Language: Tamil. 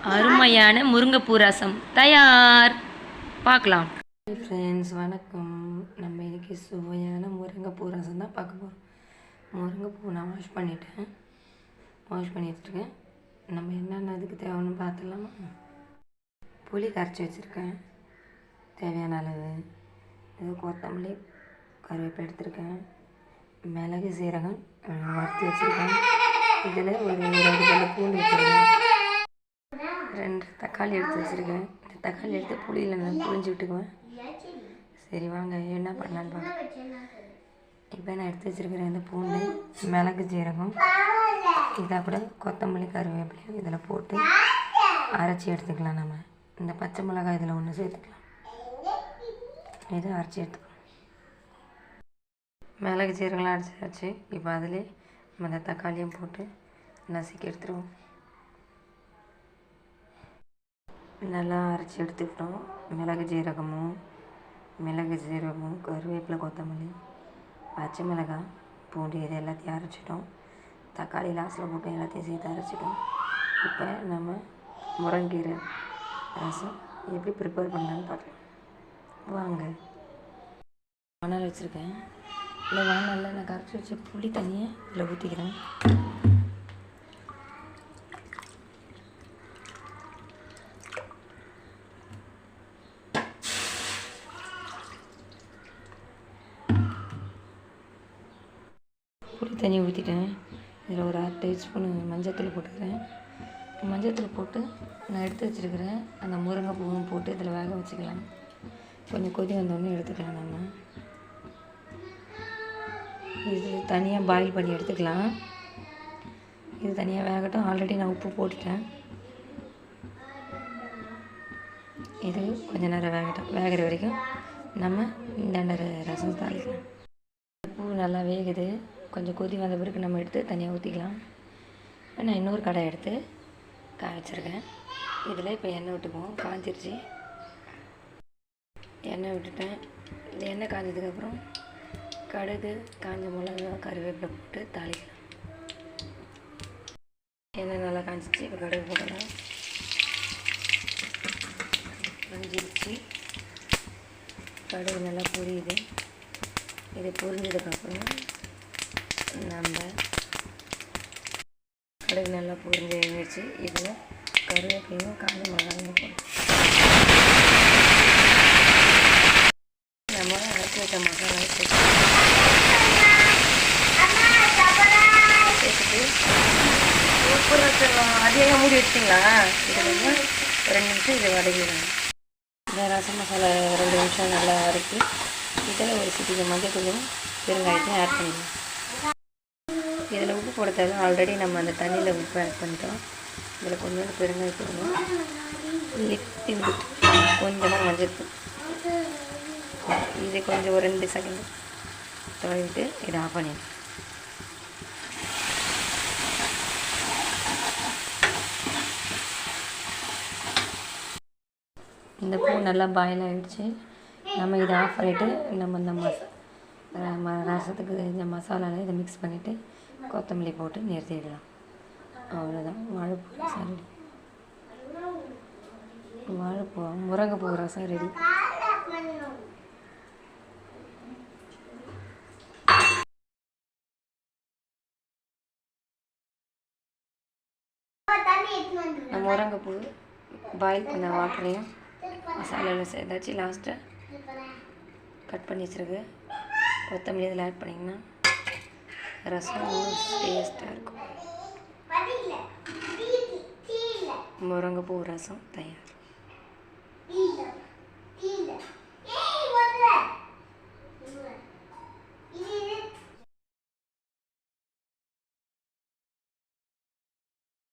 அருமையான முருங்கைப்பூ ரசம் தயார். பார்க்கலாம். ஃப்ரெண்ட்ஸ் வணக்கம். நம்ம இன்றைக்கி சுவையான முருங்கைப்பூ ரசம் தான் பார்க்க போகிறோம். முருங்கைப்பூ நான் வாஷ் பண்ணி வச்சுருக்கேன். நம்ம என்னென்ன அதுக்கு தேவைன்னு பார்த்துடலாமா? புளி கரைச்சி வச்சுருக்கேன் தேவையான அளவு. இது கொத்தமல்லி கருவேப்பிலை எடுத்துருக்கேன். மிளகு சீரகம் வறுத்து வச்சுருக்கேன். இதில் ஒரு 2 பல்லு பூண்டு வச்சுருக்கேன். 2 தக்காளி எடுத்து வச்சுருக்கேன். இந்த தக்காளி எடுத்து புளியில் நான் புழிஞ்சு விட்டுக்குவேன். சரி வாங்க என்ன பண்ணலான்னு பார்க்க. இப்போ நான் எடுத்து வச்சுருக்கிறேன் இந்த பூண்டு, மிளகு சீரகம், இதாக கூட கொத்தமல்லி கருவேப்பிலை இதில் போட்டு அரைச்சி எடுத்துக்கலாம். நம்ம இந்த பச்சை மிளகாய் இதில் ஒன்று சேர்த்துக்கலாம். இதை அரைச்சி எடுத்துக்கலாம். மிளகு சீரகம்லாம் அரைச்சாச்சு. இப்போ அதிலே நம்ம இந்த தக்காளியும் போட்டு நசுக்கி எடுத்துருவோம். நல்லா அரைச்சி எடுத்துக்கிட்டோம். மிளகு சீரகமும் கருவேப்பிலை, கொத்தமல்லி, பச்சை மிளகாய், பூண்டு இது எல்லாத்தையும் அரைச்சிட்டோம். தக்காளி லாஸ்ட்டில் போட்டு எல்லாத்தையும் சேர்த்து அரைச்சிட்டோம். இப்போ நம்ம முருங்கீரை ரசம் எப்படி ப்ரிப்பேர் பண்ணலான்னு பார்க்கலாம் வாங்க. வானல் வச்சுருக்கேன். இல்லை வானலில் நான் கரைச்சி வச்ச புளி தண்ணியை இதில் ஊற்றிக்கிறேன். புளி தண்ணி ஊற்றிட்டேன். இதில் ஒரு 1/2 டீஸ்பூன் மஞ்சத்தூள் போட்டுக்கிறேன். மஞ்சத்தூள் போட்டு நான் எடுத்து வச்சுருக்கிறேன் அந்த முருங்கைப்பூவும் போட்டு இதில் வேக வச்சுக்கலாம். கொஞ்சம் கொதி வந்தோடனே எடுத்துக்கலாம். நம்ம இது தனியாக பாயில் பண்ணி எடுத்துக்கலாம். இது தனியாக வேகட்டும். ஆல்ரெடி நான் உப்பு போட்டுட்டேன். இது கொஞ்சம் நேரம் வேகட்டும். வேகிற வரைக்கும் நம்ம இந்த ரசம் தாளிக்கலாம். பூ நல்லா வேகுது. கொஞ்சம் கொதி வந்த பிறகு நம்ம எடுத்து தனியாக ஊற்றிக்கலாம். நான் இன்னொரு கடாய் எடுத்து காய வச்சுருக்கேன். இதில் இப்போ எண்ணெய் விட்டுக்குவோம். காஞ்சிருச்சு. எண்ணெய் விட்டுட்டேன். இந்த எண்ணெய் காஞ்சதுக்கப்புறம் கடுகு, காஞ்ச மிளகா, கருவேப்பிலை போட்டு தாளிக்கலாம். எண்ணெய் நல்லா காஞ்சிச்சு. இப்போ கடுகு போடலாம். காஞ்சிருச்சு. கடுகு நல்லா பொரியுது. இது பொரிஞ்சதுக்கப்புறம் நம்ம கடுகு நல்லா பொரிஞ்சு எழுந்திரிச்சு இதில் கருவேப்பிலையும் காஞ்ச மிளகாயும் போடணும். நம்ம அரைச்சி வச்ச மசாலா சேர்த்துட்டு உப்பு ரசம் அதிகம் மூடி வச்சிங்களா? இதில் வந்து 2 நிமிஷம் இதை வதக்கிடுங்க. இந்த ரசம் மசாலா 2 நிமிஷம் நல்லா வதக்கி இதில் ஒரு சிட்டிகை மஞ்சத்தூளும் பெருங்காயத்தையும் ஆட் பண்ணிடுவோம். இதில் உப்பு போட தேவை. ஆல்ரெடி நம்ம அந்த தண்ணியில் உப்பு ஆட் பண்ணிட்டோம். இதில் கொஞ்சோண்டு பெருங்காயத்தூளும் லிட்டில் கொஞ்சமாக மஞ்சத்தூள் இது கொஞ்சம் ஒரு 2 செகண்ட் தொலைவிட்டு இதை ஆஃப் பண்ணிடுவோம். இந்த பூ நல்லா பாயில் ஆகிடுச்சு. நம்ம இதை ஆஃப் பண்ணிவிட்டு நம்ம இந்த ரசத்துக்கு இந்த மசாலாவில் இதை மிக்ஸ் பண்ணிவிட்டு கொத்தமல்லி போட்டு நிறுத்திடலாம். அவ்வளோதான். வாழைப்பூ ரசம் ரெடி. முருங்கைப்பூ ரசம் ரெடி. முருங்கைப்பூ பாயில் பண்ண வாட்டரையும் மசாலாவில் சேர்த்தாச்சு. லாஸ்ட்டாக கட் பண்ணி வச்சுருக்கு கொத்தமல்லி இதில் ஆட் பண்ணிங்கன்னா ரசம் டேஸ்ட்டாக இருக்கும். முருங்கைப்பூ ரசம் தயார்.